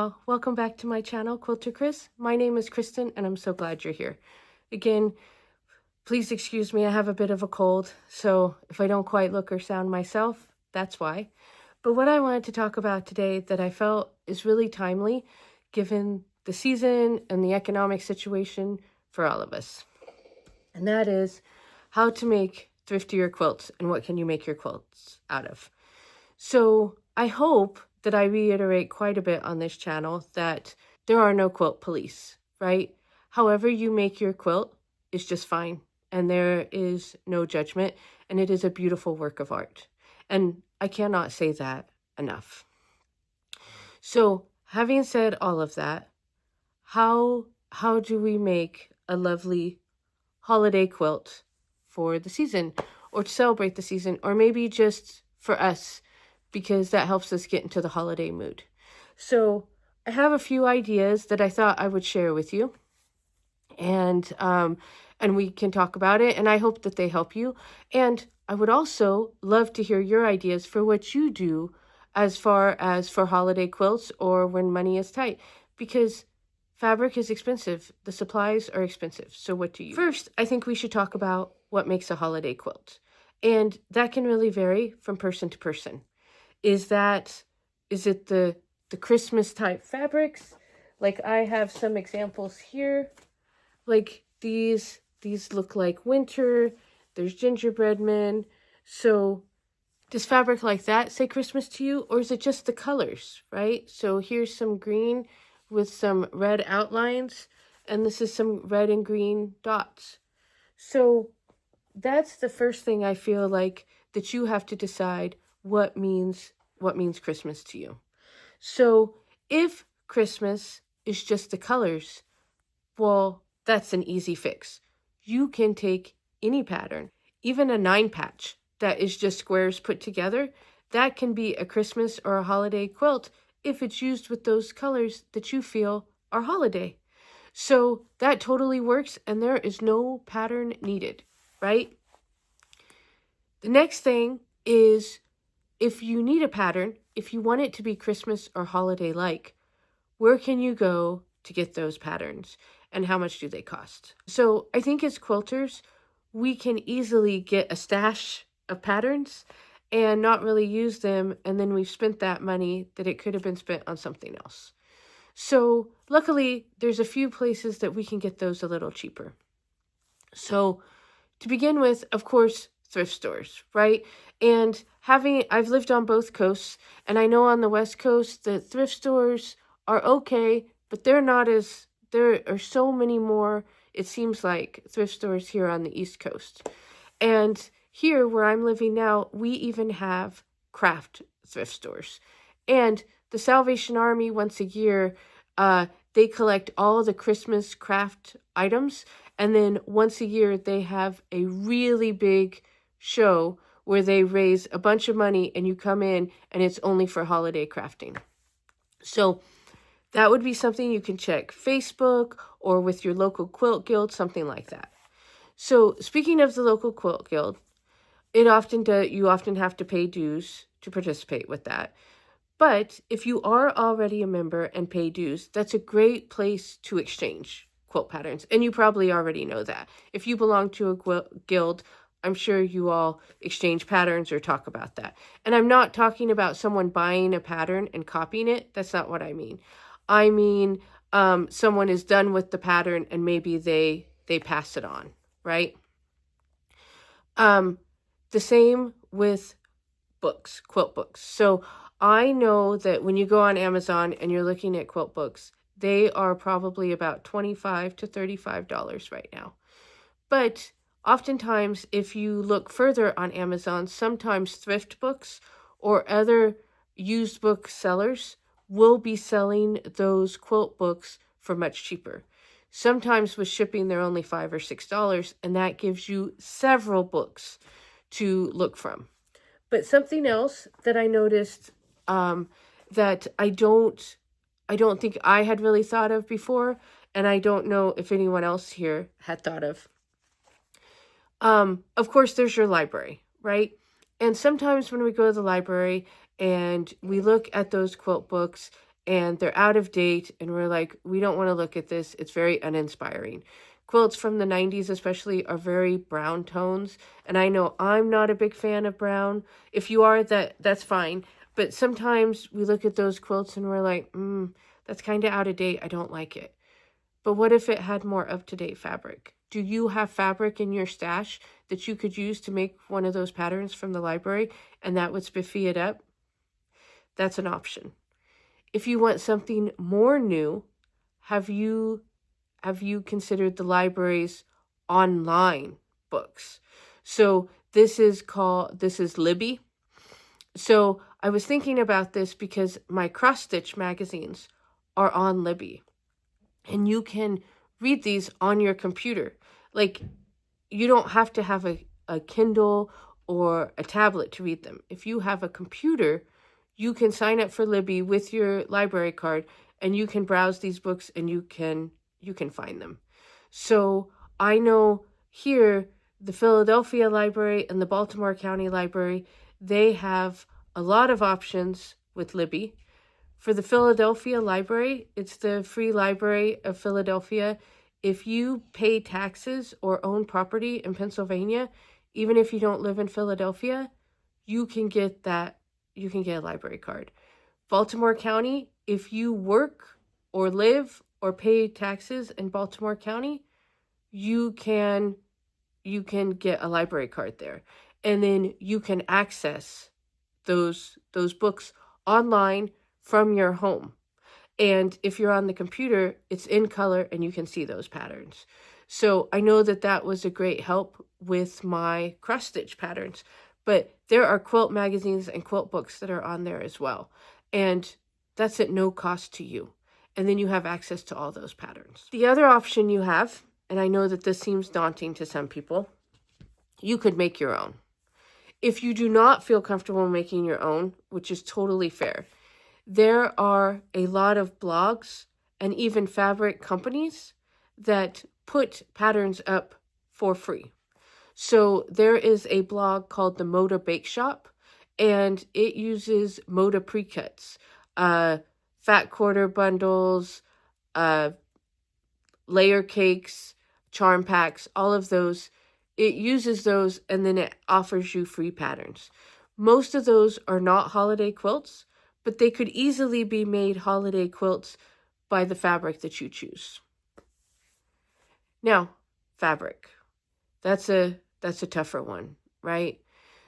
gal. Welcome back to my channel, Quilter Chris. My name is Kristen, and I'm so glad you're here. Again, please excuse me, I have a bit of a cold, so if I don't quite look or sound myself, that's why. But what I wanted to talk about today that I felt is really timely, given the season and the economic situation for all of us. And that is how to make thriftier quilts and what can you make your quilts out of. So I hope that I reiterate quite a bit on this channel that there are no quilt police, right? However you make your quilt is just fine, and there is no judgment, and it is a beautiful work of art. And I cannot say that enough. So having said all of that, how do we make a lovely holiday quilt for the season, or to celebrate the season, or maybe just for us, because that helps us get into the holiday mood. So I have a few ideas that I thought I would share with you, and we can talk about it, and I hope that they help you. And I would also love to hear your ideas for what you do as far as for holiday quilts or when money is tight, because fabric is expensive. The supplies are expensive. So what do you? First, I think we should talk about what makes a holiday quilt. And that can really vary from person to person. Is it the Christmas type fabrics? Like I have some examples here. Like these look like winter. There's gingerbread men. So does fabric like that say Christmas to you? Or is it just the colors, right? So here's some green with some red outlines. And this is some red and green dots. So that's the first thing I feel like that you have to decide what means Christmas to you. So if Christmas is just the colors, well, that's an easy fix. You can take any pattern, even a 9-patch that is just squares put together. That can be a Christmas or a holiday quilt if it's used with those colors that you feel are holiday. So that totally works, and there is no pattern needed, right? The next thing is, if you need a pattern, if you want it to be Christmas or holiday-like, where can you go to get those patterns, and how much do they cost? So I think as quilters, we can easily get a stash of patterns and not really use them, and then we've spent that money that it could have been spent on something else. So luckily, there's a few places that we can get those a little cheaper. So to begin with, of course, thrift stores, right? And I've lived on both coasts, and I know on the West Coast the thrift stores are okay, but there are so many more, it seems like, thrift stores here on the East Coast. And here where I'm living now, we even have craft thrift stores. And the Salvation Army, once a year, they collect all the Christmas craft items, and then once a year they have a really big show where they raise a bunch of money and you come in and it's only for holiday crafting. So that would be something you can check Facebook or with your local quilt guild, something like that. So speaking of the local quilt guild, you often have to pay dues to participate with that. But if you are already a member and pay dues, that's a great place to exchange quilt patterns. And you probably already know that. If you belong to a guild, I'm sure you all exchange patterns or talk about that. And I'm not talking about someone buying a pattern and copying it. That's not what I mean. I mean, someone is done with the pattern and maybe they pass it on, right? The same with books, quilt books. So I know that when you go on Amazon and you're looking at quilt books, they are probably about $25 to $35 right now. But oftentimes, if you look further on Amazon, sometimes thrift books or other used book sellers will be selling those quilt books for much cheaper. Sometimes with shipping, they're only $5 or $6, and that gives you several books to look from. But something else that I noticed that I don't think I had really thought of before, and I don't know if anyone else here had thought of. Of course, there's your library, right? And sometimes when we go to the library and we look at those quilt books and they're out of date, and we're like, we don't want to look at this. It's very uninspiring. Quilts from the 90s especially are very brown tones, and I know I'm not a big fan of brown. If you are, that's fine. But sometimes we look at those quilts and we're like, that's kind of out of date. I don't like it. But what if it had more up-to-date fabric? Do you have fabric in your stash that you could use to make one of those patterns from the library and that would spiffy it up? That's an option. If you want something more new, have you considered the library's online books? So this is Libby. So I was thinking about this because my cross-stitch magazines are on Libby, and you can read these on your computer. Like, you don't have to have a Kindle or a tablet to read them. If you have a computer, you can sign up for Libby with your library card, and you can browse these books and you can find them. So I know here, the Philadelphia Library and the Baltimore County Library, they have a lot of options with Libby. For the Philadelphia Library, it's the Free Library of Philadelphia. If you pay taxes or own property in Pennsylvania, even if you don't live in Philadelphia, you can get a library card. Baltimore County, if you work or live or pay taxes in Baltimore County, you can get a library card there. And then you can access those books online from your home. And if you're on the computer, it's in color and you can see those patterns. So I know that was a great help with my cross-stitch patterns, but there are quilt magazines and quilt books that are on there as well. And that's at no cost to you. And then you have access to all those patterns. The other option you have, and I know that this seems daunting to some people, you could make your own. If you do not feel comfortable making your own, which is totally fair, there are a lot of blogs and even fabric companies that put patterns up for free. So there is a blog called the Moda Bake Shop, and it uses Moda pre-cuts, fat quarter bundles, layer cakes, charm packs, all of those. It uses those, and then it offers you free patterns. Most of those are not holiday quilts, but they could easily be made holiday quilts by the fabric that you choose. Now, fabric. That's a tougher one, right?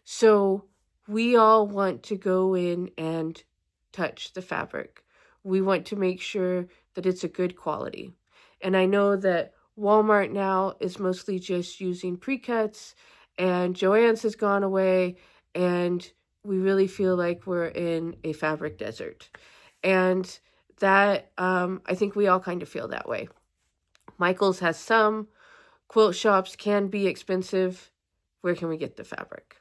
So we all want to go in and touch the fabric. We want to make sure that it's a good quality. And I know that Walmart now is mostly just using pre-cuts, and Joann's has gone away, and we really feel like we're in a fabric desert. And that, I think we all kind of feel that way. Michael's has some. Quilt shops can be expensive. Where can we get the fabric?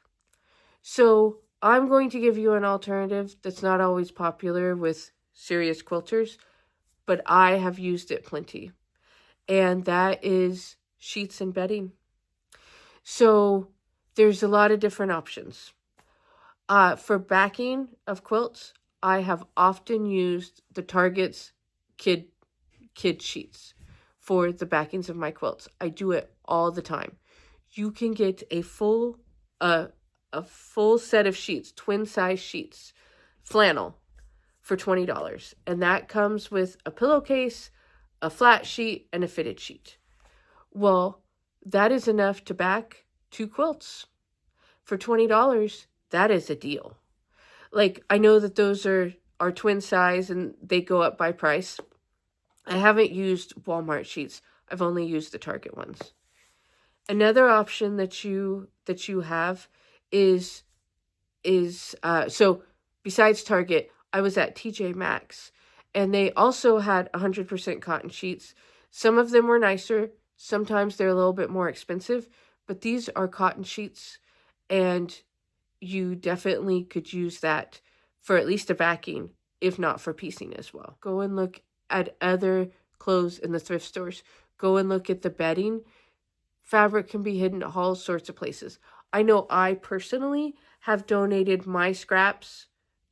So I'm going to give you an alternative that's not always popular with serious quilters, but I have used it plenty. And that is sheets and bedding. So there's a lot of different options. For backing of quilts, I have often used the Target's kid sheets for the backings of my quilts. I do it all the time. You can get a full set of sheets, twin size sheets, flannel, for $20. And that comes with a pillowcase, a flat sheet, and a fitted sheet. Well, that is enough to back 2 quilts. For $20, that is a deal. Like, I know that those are twin size and they go up by price. I haven't used Walmart sheets. I've only used the Target ones. Another option that you have is so besides Target, I was at TJ Maxx, and they also had 100% cotton sheets. Some of them were nicer. Sometimes they're a little bit more expensive, but these are cotton sheets, and you definitely could use that for at least a backing, if not for piecing as well. Go and look at other clothes in the thrift stores. Go and look at the bedding. Fabric can be hidden all sorts of places. I know I personally have donated my scraps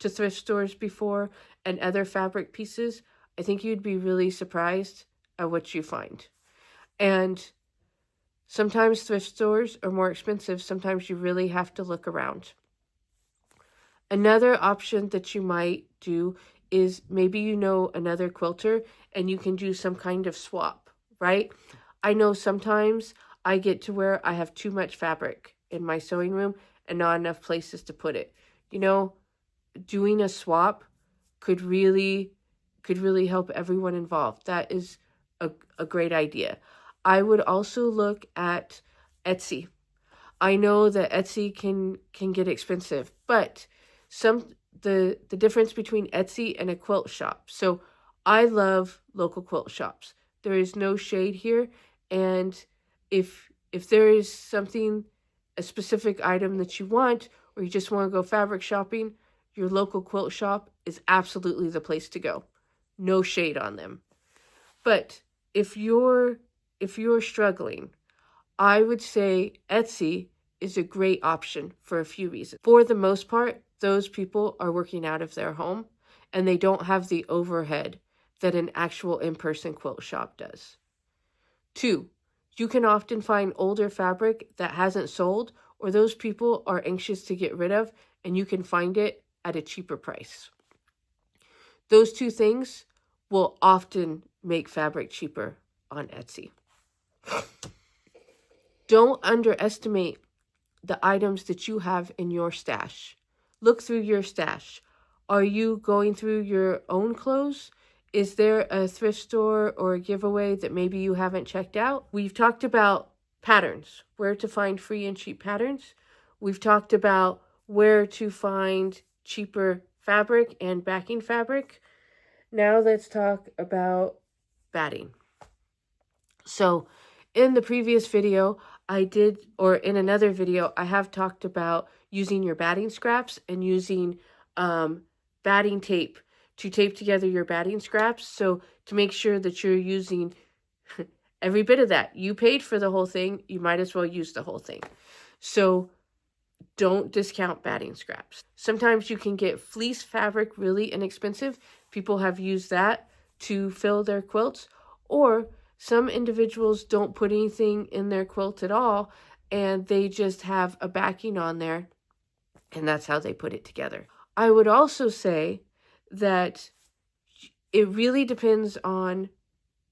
to thrift stores before and other fabric pieces, I think you'd be really surprised at what you find. And sometimes thrift stores are more expensive. Sometimes you really have to look around. Another option that you might do is maybe you know another quilter and you can do some kind of swap, right? I know sometimes I get to where I have too much fabric in my sewing room and not enough places to put it. You know, doing a swap could really help everyone involved. That is a great idea. I would also look at Etsy. I know that Etsy can get expensive, but the difference between Etsy and a quilt shop. So I love local quilt shops. There is no shade here, and if there is something, a specific item that you want, or you just want to go fabric shopping, your local quilt shop is absolutely the place to go. No shade on them. But if you're struggling, I would say Etsy is a great option for a few reasons. For the most part, those people are working out of their home and they don't have the overhead that an actual in-person quilt shop does. 2, you can often find older fabric that hasn't sold or those people are anxious to get rid of, and you can find it at a cheaper price. Those 2 things will often make fabric cheaper on Etsy. Don't underestimate the items that you have in your stash. Look through your stash. Are you going through your own clothes? Is there a thrift store or a giveaway that maybe you haven't checked out? We've talked about patterns, where to find free and cheap patterns. We've talked about where to find cheaper fabric and backing fabric. Now let's talk about batting. So in the previous video, in another video, I have talked about using your batting scraps and using batting tape to tape together your batting scraps. So to make sure that you're using every bit of that. You paid for the whole thing. You might as well use the whole thing. So don't discount batting scraps. Sometimes you can get fleece fabric really inexpensive. People have used that to fill their quilts, or some individuals don't put anything in their quilt at all, and they just have a backing on there, and that's how they put it together. I would also say that it really depends on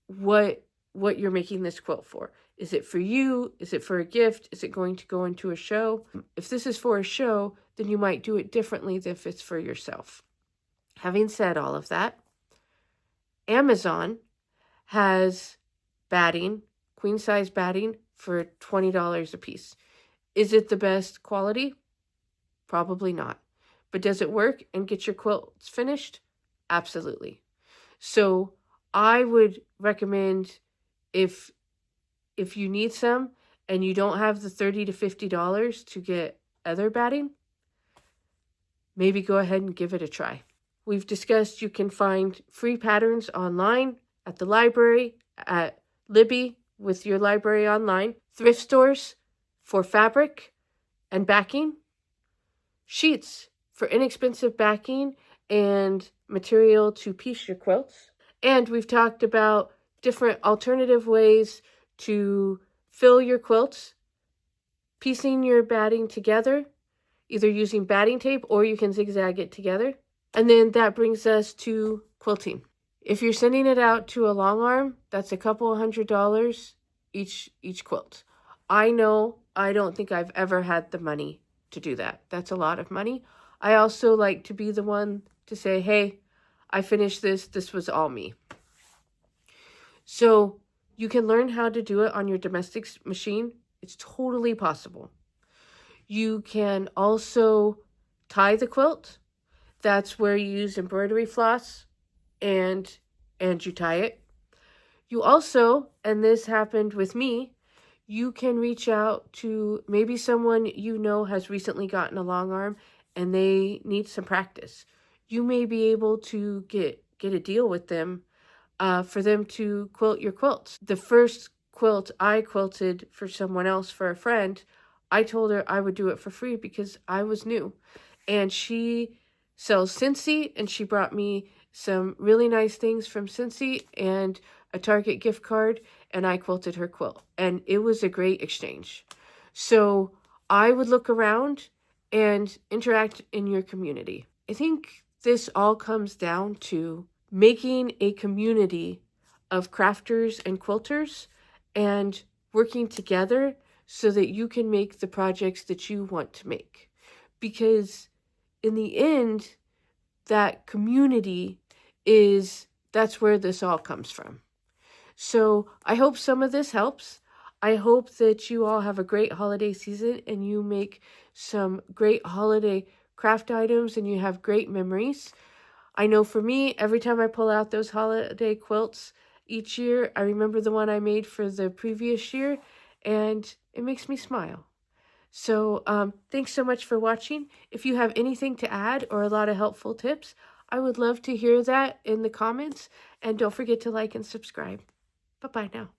what you're making this quilt for. Is it for you? Is it for a gift? Is it going to go into a show? If this is for a show, then you might do it differently than if it's for yourself. Having said all of that, Amazon has batting, queen size batting, for $20 a piece. Is it the best quality? Probably not. But does it work and get your quilts finished? Absolutely. So I would recommend, if you need some and you don't have the $30 to $50 to get other batting, maybe go ahead and give it a try. We've discussed you can find free patterns online, at the library, at Libby with your library online, thrift stores for fabric and backing, sheets for inexpensive backing and material to piece your quilts. And we've talked about different alternative ways to fill your quilts, piecing your batting together, either using batting tape or you can zigzag it together. And then that brings us to quilting. If you're sending it out to a long arm, that's a couple $100 each quilt. I know I don't think I've ever had the money to do that. That's a lot of money. I also like to be the one to say, hey, I finished this. This was all me. So you can learn how to do it on your domestic machine. It's totally possible. You can also tie the quilt. That's where you use embroidery floss and you tie it. You also, and this happened with me, you can reach out to maybe someone you know has recently gotten a long arm and they need some practice. You may be able to get a deal with them for them to quilt your quilts. The first quilt I quilted for someone else, for a friend, I told her I would do it for free because I was new. And she sells Cincy, and she brought me some really nice things from Cincy and a Target gift card, and I quilted her quilt. And it was a great exchange. So I would look around and interact in your community. I think this all comes down to making a community of crafters and quilters and working together so that you can make the projects that you want to make. Because in the end, that community that's where this all comes from. So I hope some of this helps. I hope that you all have a great holiday season and you make some great holiday craft items and you have great memories. I know for me, every time I pull out those holiday quilts each year, I remember the one I made for the previous year, and it makes me smile. So thanks so much for watching. If you have anything to add or a lot of helpful tips, I would love to hear that in the comments. And don't forget to like and subscribe. Bye-bye now.